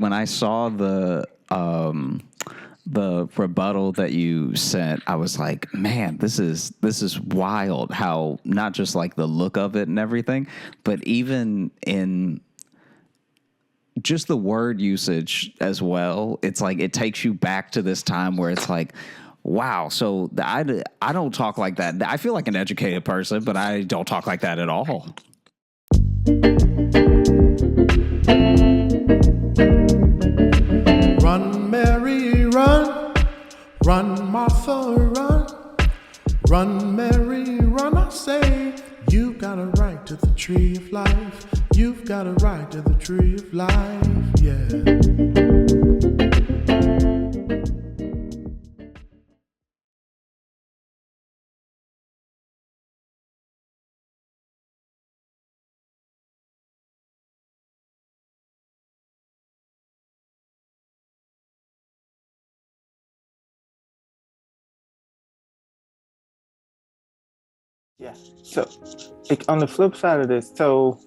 when I saw the rebuttal that you sent, I was like, man, this is wild. How not just like the look of it and everything, but even in just the word usage as well. It's like it takes you back to this time where it's like, wow. So I don't talk like that. I feel like an educated person, but I don't talk like that at all. Run, Mary, run. Run, Martha, run. Run, Mary, run. I say, you've got a right to the tree of life. You've got a right to the tree of life, yeah. Yeah. So, like on the flip side of this, so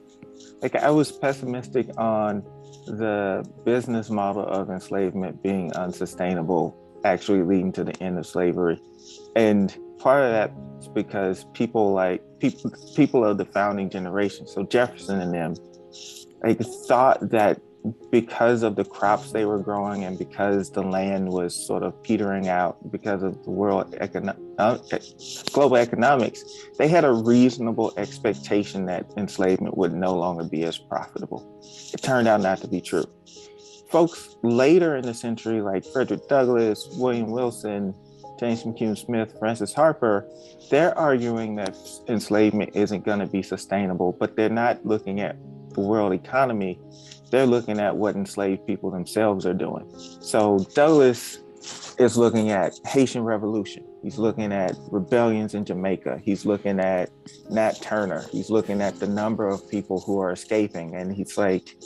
like I was pessimistic on the business model of enslavement being unsustainable, actually leading to the end of slavery. And part of that is because people of the founding generation, so Jefferson and them, like thought that because of the crops they were growing and because the land was sort of petering out because of the global economics, they had a reasonable expectation that enslavement would no longer be as profitable. It turned out not to be true. Folks later in the century, like Frederick Douglass, William Wilson, James McCune Smith, Francis Harper, they're arguing that enslavement isn't going to be sustainable, but they're not looking at the world economy. They're looking at what enslaved people themselves are doing. So Douglass is looking at Haitian Revolution. He's looking at rebellions in Jamaica. He's looking at Nat Turner. He's looking at the number of people who are escaping. And he's like,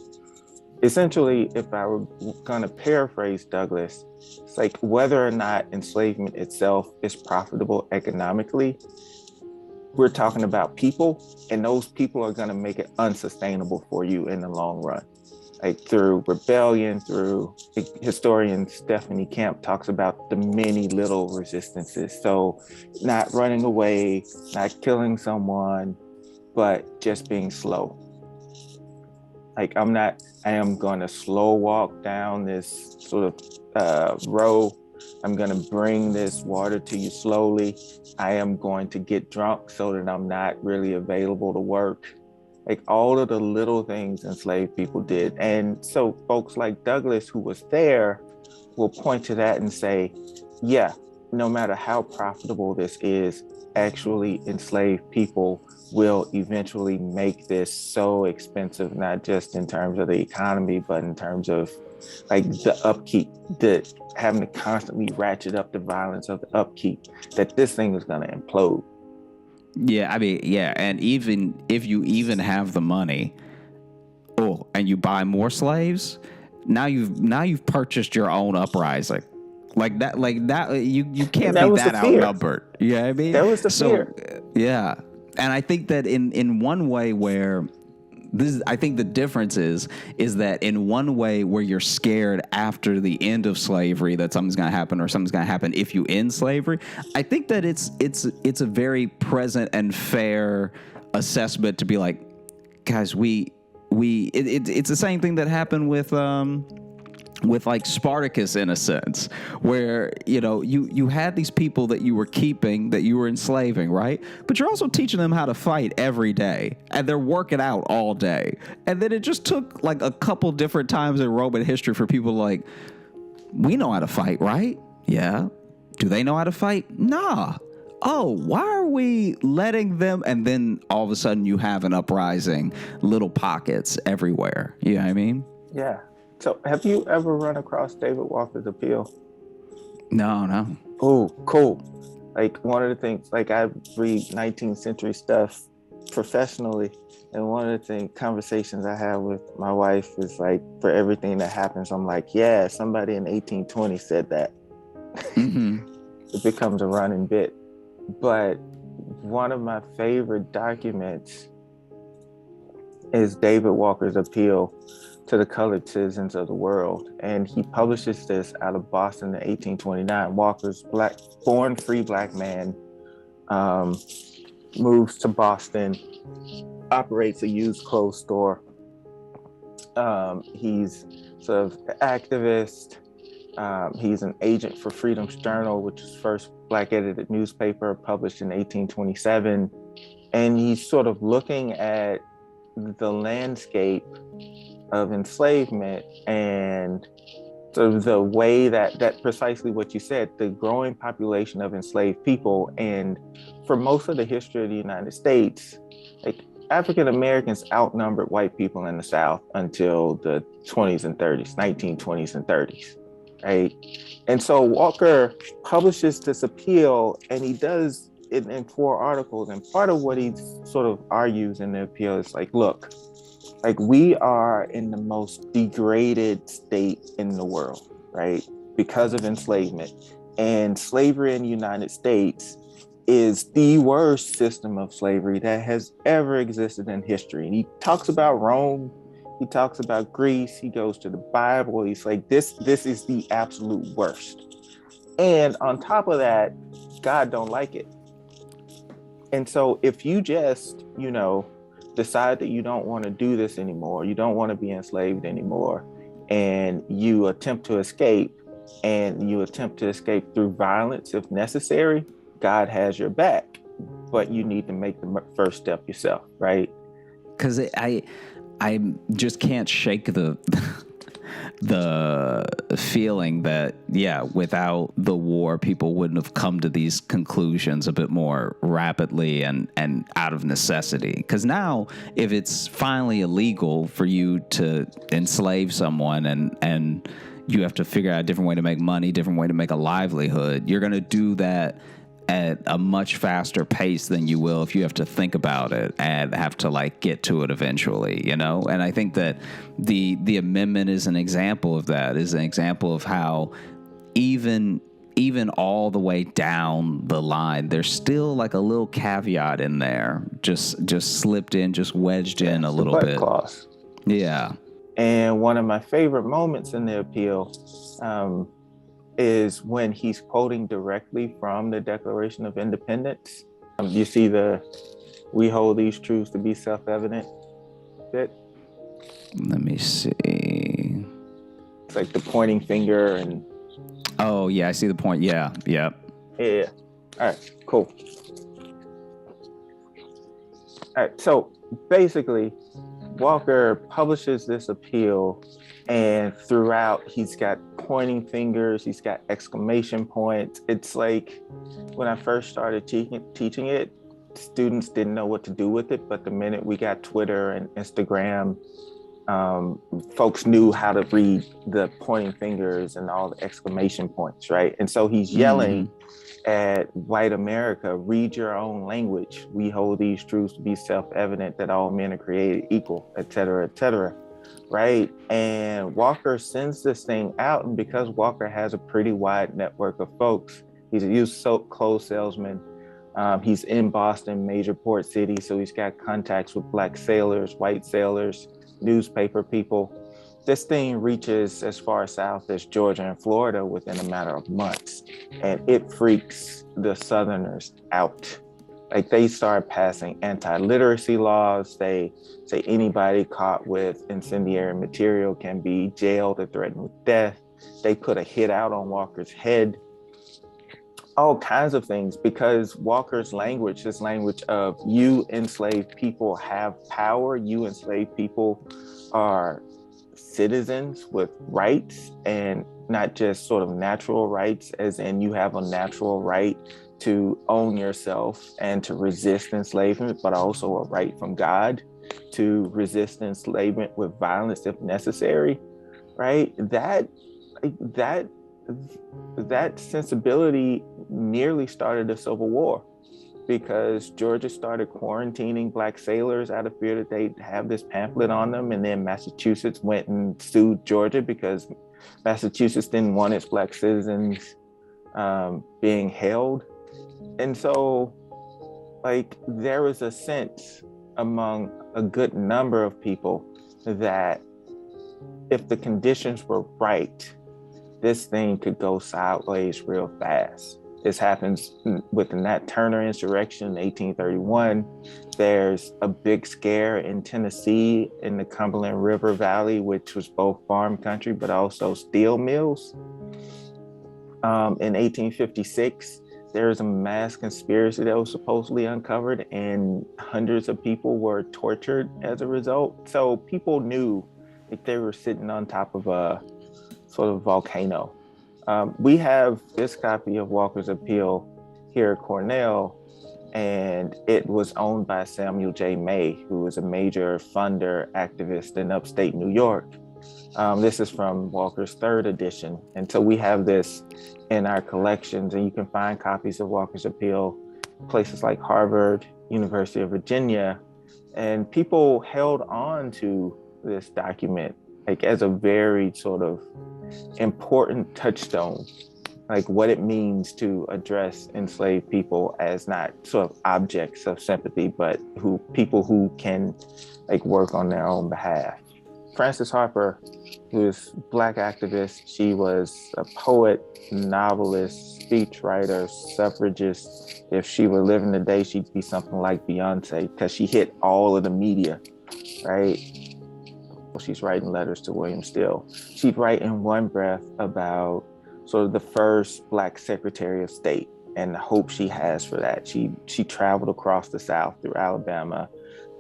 essentially, if I were going to paraphrase Douglass, it's like whether or not enslavement itself is profitable economically, we're talking about people, and those people are going to make it unsustainable for you in the long run. Like through rebellion, through historian Stephanie Camp talks about the many little resistances. So not running away, not killing someone, but just being slow. Like I am going to slow walk down this sort of row. I'm going to bring this water to you slowly. I am going to get drunk so that I'm not really available to work. Like all of the little things enslaved people did. And so folks like Douglass, who was there, will point to that and say, yeah, no matter how profitable this is, actually enslaved people will eventually make this so expensive, not just in terms of the economy, but in terms of like the upkeep, the having to constantly ratchet up the violence of the upkeep, that this thing is going to implode. Yeah, I mean, yeah, and even if you even have the money, and you buy more slaves, now you've purchased your own uprising. Like that you can't be that outnumbered. You know what I mean? That was the fear. Yeah. And I think that in one way where I think the difference is that in one way where you're scared after the end of slavery that something's going to happen or something's going to happen if you end slavery, I think that it's a very present and fair assessment to be like, guys, it's the same thing that happened with like Spartacus in a sense, where, you had these people that you were keeping, that you were enslaving, right? But you're also teaching them how to fight every day, and they're working out all day. And then it just took like a couple different times in Roman history for people like, we know how to fight, right? Yeah. Do they know how to fight? Nah. Oh, why are we letting them? And then all of a sudden you have an uprising, little pockets everywhere. You know what I mean? Yeah. So have you ever run across David Walker's Appeal? No. Oh, cool. Like one of the things, like I read 19th century stuff professionally. And one of the conversations I have with my wife is like, for everything that happens, I'm like, yeah, somebody in 1820 said that. Mm-hmm. It becomes a running bit. But one of my favorite documents is David Walker's Appeal, to the colored citizens of the world. And he publishes this out of Boston in 1829. Walker's born free black man, um, moves to Boston, operates a used clothes store. He's sort of an activist. He's an agent for Freedom's Journal, which is first black edited newspaper published in 1827. And he's sort of looking at the landscape of enslavement and sort of the way that precisely what you said, the growing population of enslaved people. And for most of the history of the United States, like African Americans outnumbered white people in the South until the 20s and 30s, 1920s and 30s, right? And so Walker publishes this appeal, and he does it in 4 articles. And part of what he sort of argues in the appeal is like, look, like we are in the most degraded state in the world, right? Because of enslavement. And slavery in the United States is the worst system of slavery that has ever existed in history. And he talks about Rome, he talks about Greece, he goes to the Bible. He's like, this is the absolute worst. And on top of that, God don't like it. And so if you just, decide that you don't want to do this anymore, you don't want to be enslaved anymore, and you attempt to escape, and you attempt to escape through violence if necessary, God has your back, but you need to make the first step yourself, right? Because I just can't shake the feeling that, without the war, people wouldn't have come to these conclusions a bit more rapidly and out of necessity. Because now, if it's finally illegal for you to enslave someone and you have to figure out a different way to make money, different way to make a livelihood, you're going to do that at a much faster pace than you will if you have to think about it and have to get to it eventually, And I think that the amendment is an example of that, is an example of how even all the way down the line, there's still a little caveat in there, just slipped in, just wedged in a little bit. Clause. Yeah. And one of my favorite moments in the appeal, is when he's quoting directly from the Declaration of Independence. You see we hold these truths to be self-evident bit? Let me see. It's like the pointing finger and... Oh, yeah, I see the point. Yeah. Yeah. All right, cool. All right, so basically, Walker publishes this appeal, and throughout he's got pointing fingers, he's got exclamation points. It's like when I first started teaching it, students didn't know what to do with it, but the minute we got Twitter and Instagram, folks knew how to read the pointing fingers and all the exclamation points, right? And so he's yelling at white America, read your own language. We hold these truths to be self-evident that all men are created equal, et cetera, right? And Walker sends this thing out, and because Walker has a pretty wide network of folks, he's a used clothes salesman. He's in Boston, major port city, so he's got contacts with black sailors, white sailors, newspaper people. This thing reaches as far south as Georgia and Florida within a matter of months, and it freaks the Southerners out. They start passing anti-literacy laws. They say anybody caught with incendiary material can be jailed or threatened with death. They put a hit out on Walker's head. All kinds of things, because Walker's language, this language of you enslaved people have power, you enslaved people are citizens with rights, and not just sort of natural rights, as in you have a natural right to own yourself and to resist enslavement, but also a right from God to resist enslavement with violence if necessary, right? That sensibility nearly started a civil war, because Georgia started quarantining black sailors out of fear that they'd have this pamphlet on them. And then Massachusetts went and sued Georgia because Massachusetts didn't want its black citizens being held. And so there was a sense among a good number of people that if the conditions were right, this thing could go sideways real fast. This happens with the Nat Turner insurrection in 1831. There's a big scare in Tennessee in the Cumberland River Valley, which was both farm country but also steel mills. In 1856, there was a mass conspiracy that was supposedly uncovered, and hundreds of people were tortured as a result. So people knew that they were sitting on top of a sort of volcano. We have this copy of Walker's Appeal here at Cornell, and it was owned by Samuel J. May, who was a major funder activist in upstate New York. This is from Walker's third edition. And so we have this in our collections, and you can find copies of Walker's Appeal places like Harvard, University of Virginia, and people held on to this document like as a very sort of important touchstone, like what it means to address enslaved people as not sort of objects of sympathy, but people who can like work on their own behalf. Frances Harper, who is Black activist, she was a poet, novelist, speechwriter, suffragist. If she were living today, she'd be something like Beyonce because she hit all of the media, right? She's writing letters to William Still. She'd write in one breath about sort of the first Black Secretary of State and the hope she has for that. She traveled across the South through Alabama,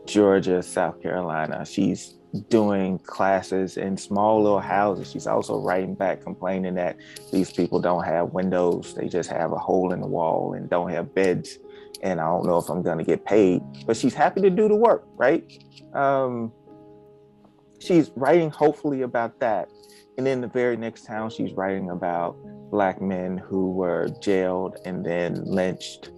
Georgia, South Carolina. She's doing classes in small little houses. She's also writing back complaining that these people don't have windows. They just have a hole in the wall and don't have beds. And I don't know if I'm going to get paid, but she's happy to do the work, right? She's writing hopefully about that. And then the very next town, she's writing about Black men who were jailed and then lynched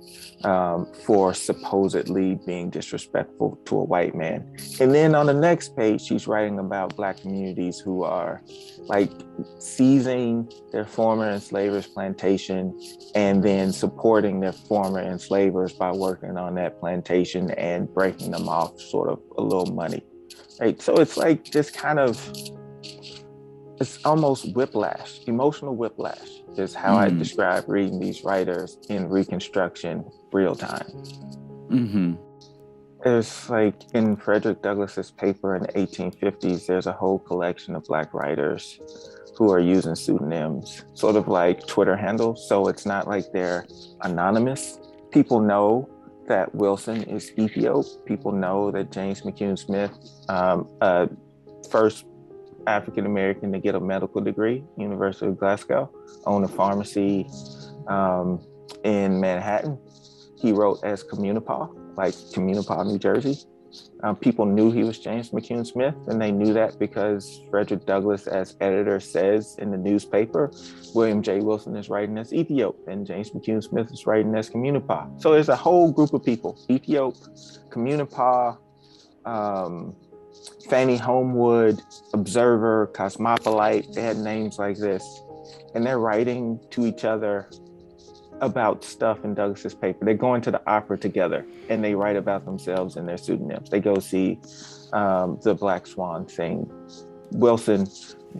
for supposedly being disrespectful to a white man. And then on the next page, she's writing about Black communities who are like seizing their former enslavers' plantation and then supporting their former enslavers by working on that plantation and breaking them off sort of a little money. Right? So it's like this kind of, it's almost whiplash, emotional whiplash is how I describe reading these writers in Reconstruction real time. Mm-hmm. There's like in Frederick Douglass's paper in the 1850s, there's a whole collection of Black writers who are using pseudonyms, sort of like Twitter handles. So it's not like they're anonymous. People know that Wilson is Ethiop. People know that James McCune Smith, first African-American to get a medical degree, University of Glasgow, owned a pharmacy in Manhattan. He wrote as Communipaw, like Communipaw, New Jersey. People knew he was James McCune Smith, and they knew that because Frederick Douglass, as editor, says in the newspaper, William J. Wilson is writing as Ethiop, and James McCune Smith is writing as Communipaw. So there's a whole group of people, Ethiop, Communipaw, Fannie Homewood, Observer, Cosmopolite. They had names like this, and they're writing to each other about stuff in Douglass's paper. They go into the opera together and they write about themselves and their pseudonyms. They go see the Black Swan thing. Wilson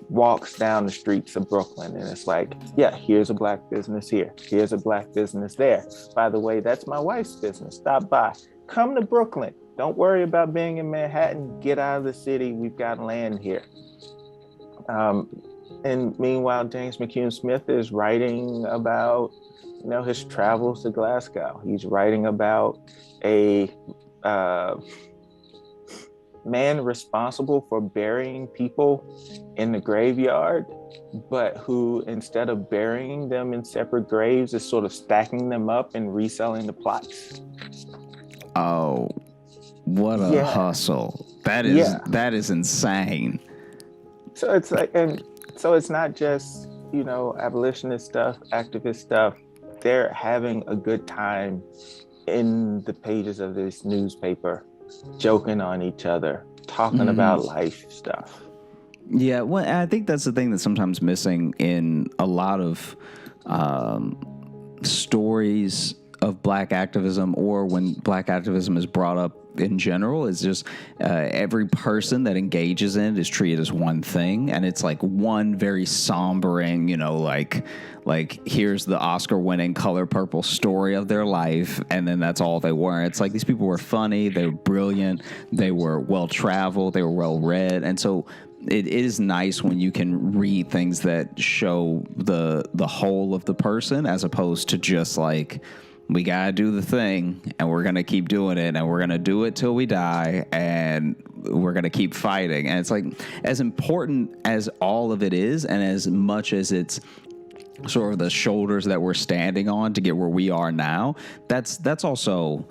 walks down the streets of Brooklyn and it's like, yeah, here's a Black business here. Here's a Black business there. By the way, that's my wife's business. Stop by. Come to Brooklyn. Don't worry about being in Manhattan. Get out of the city. We've got land here. And meanwhile, James McCune Smith is writing about his travels to Glasgow. He's writing about a man responsible for burying people in the graveyard, but who, instead of burying them in separate graves, is sort of stacking them up and reselling the plots. Oh, what a hustle. That is insane. So it's like, and so it's not just, abolitionist stuff, activist stuff. They're having a good time in the pages of this newspaper, joking on each other, talking about life stuff. Yeah, well, I think that's the thing that's sometimes missing in a lot of stories Black activism, or when Black activism is brought up in general, is just every person that engages in it is treated as one thing, and it's like one very sombering, like here's the Oscar-winning Color Purple story of their life, and then that's all they were. It's like these people were funny, they were brilliant, they were well-traveled, they were well-read, and so it is nice when you can read things that show the whole of the person, as opposed to just like, we gotta do the thing and we're gonna keep doing it and we're gonna do it till we die and we're gonna keep fighting. And it's like, as important as all of it is, and as much as it's sort of the shoulders that we're standing on to get where we are now, that's also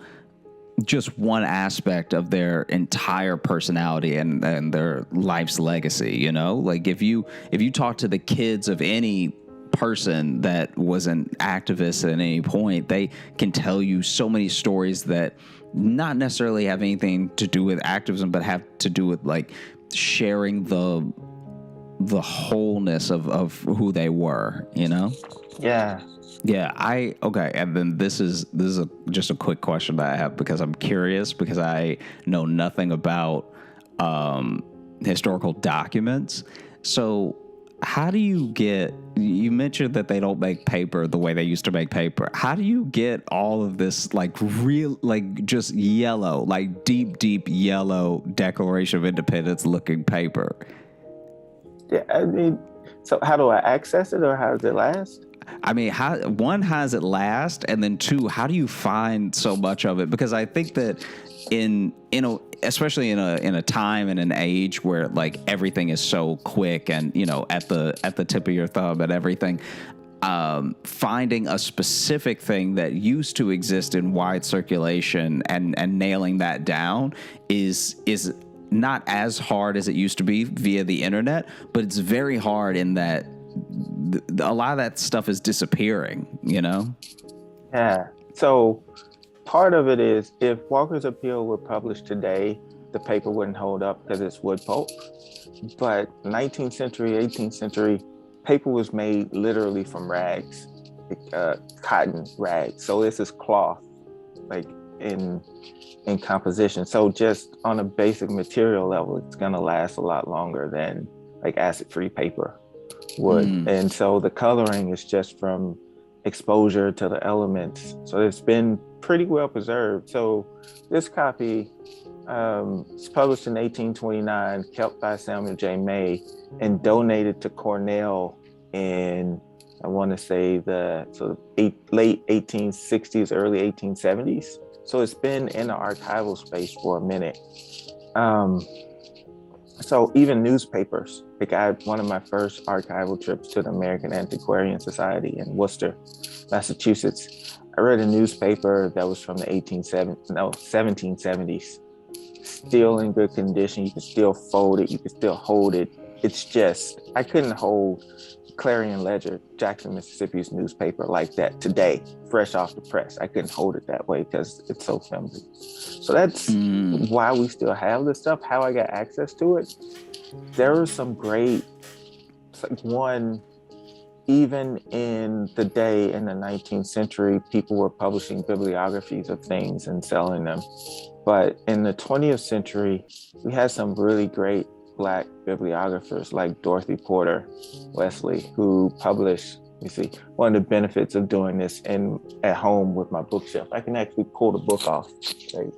just one aspect of their entire personality and their life's legacy. Like if you talk to the kids of any person that was an activist at any point, they can tell you so many stories that not necessarily have anything to do with activism, but have to do with like sharing the wholeness of who they were, Yeah. Okay. And then this is just a quick question that I have, because I'm curious, because I know nothing about historical documents. So how do you mentioned that they don't make paper the way they used to make paper. How do you get all of this like real, like just yellow, like deep yellow Declaration of Independence looking paper? Yeah, I mean, so how do I access it, or how does it last? I mean, how does it last? And then two, how do you find so much of it? Because I think that especially in a time and an age where like everything is so quick and at the tip of your thumb and everything, finding a specific thing that used to exist in wide circulation and nailing that down is not as hard as it used to be via the internet, but it's very hard in that a lot of that stuff is disappearing. Yeah. So part of it is, if Walker's Appeal were published today, the paper wouldn't hold up because it's wood pulp. But 19th century, 18th century, paper was made literally from rags, cotton rags. So this is cloth, like in composition. So just on a basic material level, it's gonna last a lot longer than like acid-free paper would. And so the coloring is just from exposure to the elements. So it's been pretty well preserved. So this copy is published in 1829, kept by Samuel J. May, and donated to Cornell in, I want to say, the late 1860s, early 1870s. So it's been in the archival space for a minute. So even newspapers, like one of my first archival trips to the American Antiquarian Society in Worcester, Massachusetts, I read a newspaper that was from the 1770s, still in good condition. You can still fold it, you can still hold it. It's just, I couldn't hold Clarion Ledger, Jackson, Mississippi's newspaper like that today, fresh off the press. I couldn't hold it that way because it's so flimsy. So that's why we still have this stuff. How I got access to it, there was some great, like one, even in the day in the 19th century, people were publishing bibliographies of things and selling them. But in the 20th century, we had some really great Black bibliographers like Dorothy Porter Wesley, who published, you see, one of the benefits of doing this at home with my bookshelf, I can actually pull the book off. Right?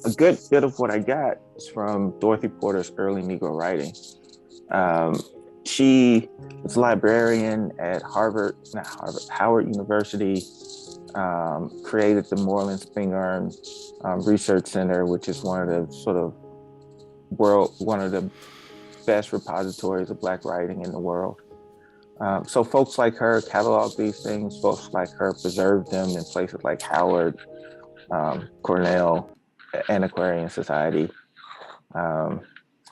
A good bit of what I got is from Dorothy Porter's early Negro writing. She was a librarian at Howard University, created the Moreland Spingarn Research Center, which is one of the best repositories of Black writing in the world. So folks like her catalog these things, folks like her preserve them in places like Howard, Cornell, Antiquarian Society.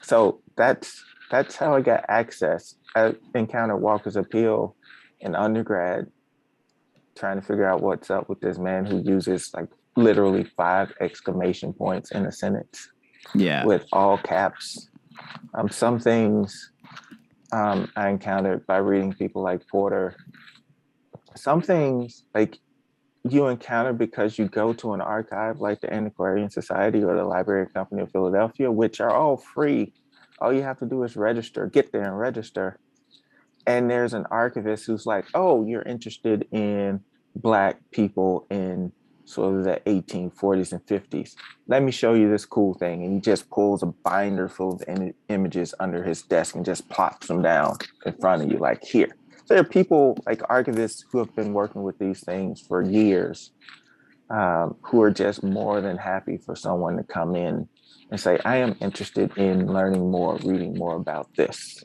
So that's how I got access. I encountered Walker's Appeal in undergrad, trying to figure out what's up with this man who uses like literally 5 exclamation points in a sentence. Yeah. With all caps. Some things I encountered by reading people like Porter some things like you encounter because you go to an archive like the Antiquarian Society or the Library Company of Philadelphia, which are all free. All you have to do is register, get there and register. And there's an archivist who's like, oh, you're interested in Black people in sort of the 1840s and 50s. Let me show you this cool thing. And he just pulls a binder full of images under his desk and just plops them down in front of you, like, here. So there are people like archivists who have been working with these things for years, who are just more than happy for someone to come in and say, I am interested in learning more, reading more about this.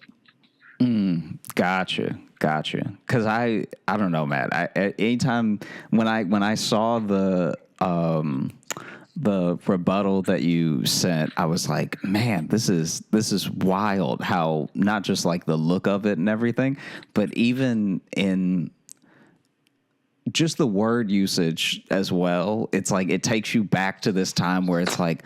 Gotcha. Because I don't know, Matt. Anytime when I saw the rebuttal that you sent, I was like, man, this is wild. How not just like the look of it and everything, but even in just the word usage as well. It's like it takes you back to this time where it's like,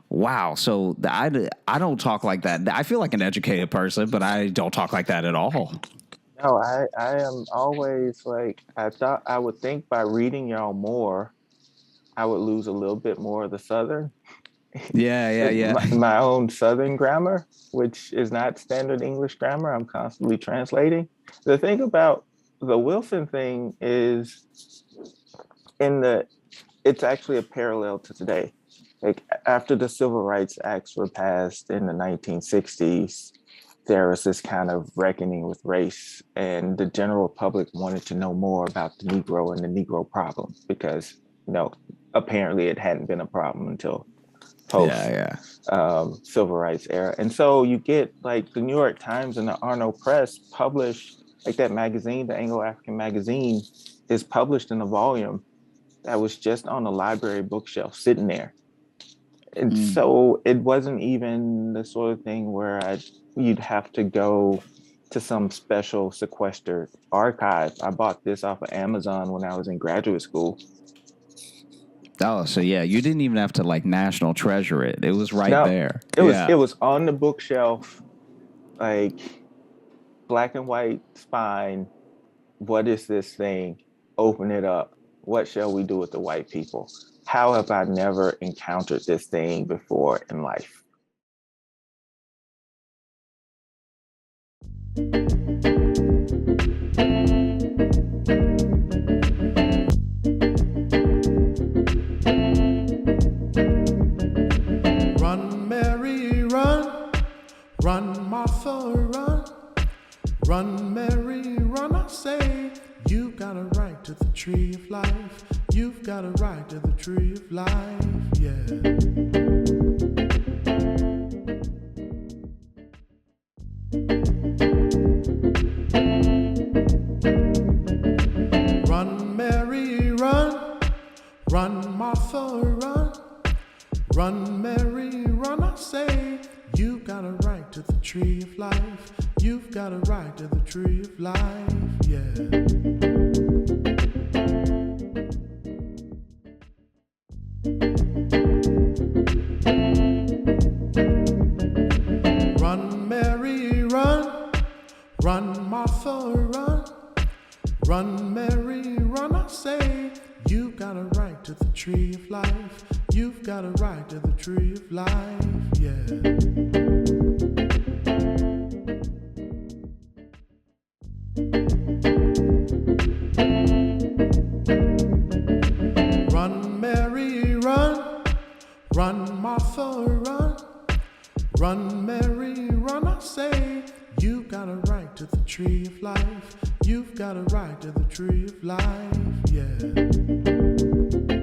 wow, so I don't talk like that. I feel like an educated person, but I don't talk like that at all. No, I am always like, I thought I would think by reading y'all more, I would lose a little bit more of the Southern. Yeah. My own Southern grammar, which is not standard English grammar. I'm constantly translating. The thing about the Wilson thing is it's actually a parallel to today. Like after the Civil Rights Acts were passed in the 1960s, there was this kind of reckoning with race, and the general public wanted to know more about the Negro and the Negro problem because, apparently it hadn't been a problem until post Civil Rights era. And so you get like the New York Times and the Arno Press published like that magazine, the Anglo-African magazine, is published in a volume that was just on the library bookshelf sitting there. And so it wasn't even the sort of thing where you'd have to go to some special sequestered archive. I bought this off of Amazon when I was in graduate school. Oh, so yeah, you didn't even have to like national treasure it. It was there. It was on the bookshelf, like black and white spine. What is this thing? Open it up. What shall we do with the white people? How have I never encountered this thing before in life? Run, Mary, run. Run, Martha, run. Run, Mary, run, I say. You've got a right to the tree of life. You've got a right to the tree of life, yeah. Run, Mary, run. Run, Martha, run. Run, Mary, run, I say. You've got a right to the tree of life. You've got a right to the tree of life, yeah. Run, Mary, run. Run, Martha, run. Run, Mary, run, I say. You've got a right to the tree of life. You've got a right to the tree of life, yeah. Run, Mary, run. Run, Martha, run. Run, Mary, run, I say. You've got a right to the tree of life. You've got a right to the tree of life, yeah.